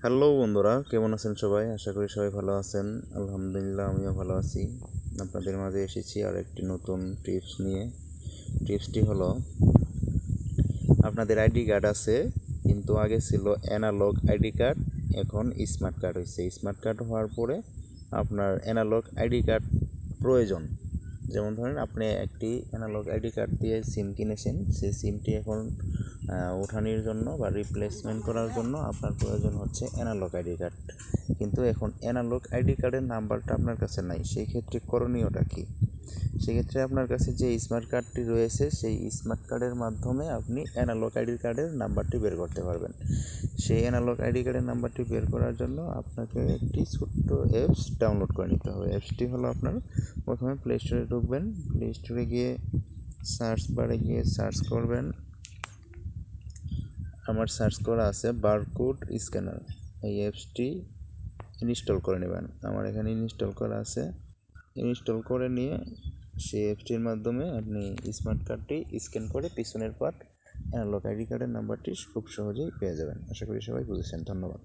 Hello বন্ধুরা, কেমন আছেন সবাই? আশা করি সবাই ভালো আছেন। আলহামদুলিল্লাহ, আমিও ভালো আছি। আপনাদের মাঝে এসেছি আর একটি নতুন টিপস নিয়ে। টিপসটি হলো, আপনাদের আইডি কার্ড আছে, কিন্তু আগে ছিল অ্যানালগ আইডি কার্ড, এখন স্মার্ট কার্ড হয়েছে। স্মার্ট কার্ড হওয়ার পরে আপনার অ্যানালগ আইডি কার্ড প্রয়োজন। যেমন ধরেন, আপনি একটি অ্যানালগ আইডি কার্ড দিয়ে সিম কিনেছেন, সেই সিমটি এখন ওঠানোর জন্য বা রিপ্লেসমেন্ট করার জন্য আপনার প্রয়োজন হচ্ছে অ্যানালগ আইডি কার্ড। কিন্তু এখন অ্যানালগ আইডি কার্ডের নাম্বারটা আপনার কাছে নাই। সেই ক্ষেত্রে করণীয়টা কী? সেক্ষেত্রে আপনার কাছে যে স্মার্ট কার্ডটি রয়েছে, সেই স্মার্ট কার্ডের মাধ্যমে আপনি অ্যানালগ আইডি কার্ডের নাম্বারটি বের করতে পারবেন। সেই অ্যানালগ আইডি কার্ডের নাম্বারটি বের করার জন্য আপনাকে একটি ছোট্ট অ্যাপস ডাউনলোড করে নিতে হবে। অ্যাপসটি হলো, আপনার প্রথমে প্লে স্টোরে ঢুকবেন। প্লে স্টোরে গিয়ে সার্চ বারে গিয়ে সার্চ করবেন, আমার সার্চ করা আছে বারকোড স্ক্যানার। এই অ্যাপসটি ইনস্টল করে নেবেন। আমার এখানে ইনস্টল করা আছে। ইনস্টল করে নিয়ে সেই অ্যাপসটির মাধ্যমে আপনি স্মার্ট কার্ডটি স্ক্যান করে পিছনের পার্ট অ্যানালগ আইডি কার্ডের নাম্বারটি খুব সহজেই পেয়ে যাবেন। আশা করি সবাই বুঝেছেন। ধন্যবাদ।